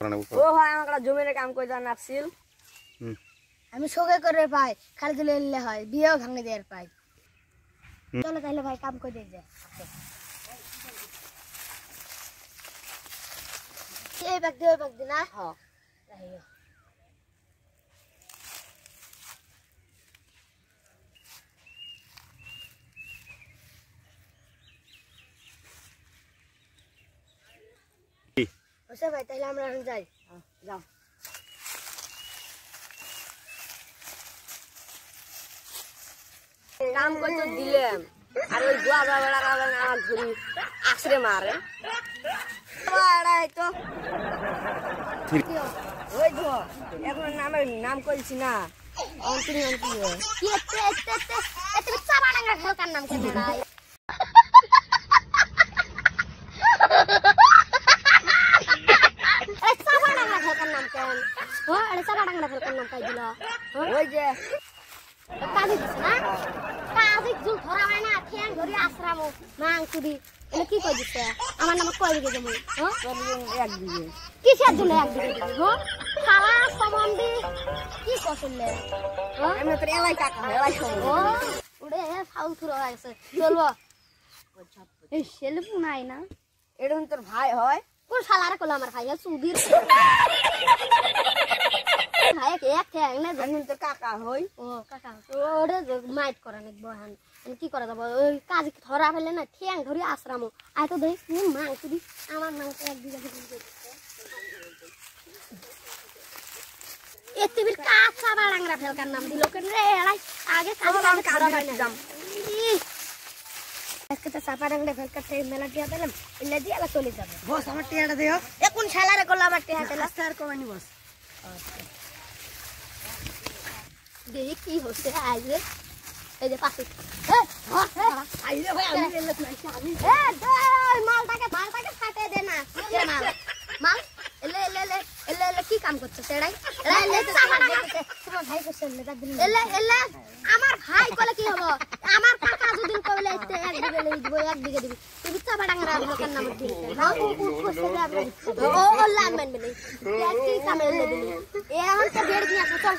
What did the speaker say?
ও ভাই আমাকে জমির কাম করে দেন আসছিল আমি শোকে করে পাই খালি দিলে এলে হয় বিয়েও ভাঙে দেয়ার পাই চলো তাহলে ভাই কাম করে দিয়ে যায় এই ব্যাগ দি না হ্যাঁ ওসে ভাই তাহলে আমরা এখন যাই যাও কাম করতে দিলাম আর ওই গোয়া বাবা আমার ঘুরি আছড়ে মারে তো ওই তো এখন নাম করেছি না অন্তরি অন্তরি কি এতে চাবা ডাঙ্গা খেলকার নাম কেন নাই এ চাবা ডাঙ্গা খেলকার নাম কেন ও আরে চাবা ডাঙ্গা খেলকার নাম পাই দিল ওই যে কাজে দিছ না কাজে জুল ধরা হয় না ঠ্যাং ধরি আশ্রামো মাংসুদি এলে কি কই দিছে আমার নাম কই দিকে তুমি এক দিকে কিসের জন্য এক দিকে দিবি গো খাওয়া সম্বন্ধে কি কসলে আমি তোর এলাই কাকা এলাই সব ও ওরে ফাউল থুর হয়ে গেছে চলবো এই সেলফ নাই না এরকম তোর ভাই হয় কোন শালারে কল আমার ভাই সুদির ভাই এক ঠ্যাং না আমি তোর কাকা হই ও কাকা ওরে মাইট করা নাকি বহান কি করা যাব ওই কাজ ধরা ফেলে না ঠ্যাং ধরি আশ্রামো আয় তো দেখ কোন মাংস দি আমার মাংস এক দিকে দিতে এতিবির কাঁচা বাড়াংরা ফেলকার নাম দিল কেন রে এলাই আগে কাজ ধরা যাম আজকে তো চাপা ডাংরা ফেলকার থেকে মেলা টিয়া দিলাম এলে দিয়ে আলা চলে যাবে বস আমার টিয়াটা দেও এখন শালারে করলো আমার টিয়া দিলা স্যার কমানি বস দেখি কি হচ্ছে আজ রে এই যে পাশে আইলে ভাই আমি এলে আমি মালটাকে ফাটে দে না মাল এলে কি কাম করছো সেটাই আমার ভাই কলে কি হবো আমার কাকা যদি কইলে একদিকে একদিকে দিবি তুমি চাপা ডাঙ্গা দোকান নাম দিবি ও অনলাইন মানবে না কি কামে এলে দিবি এ আমার তো বেড় দিয়া চল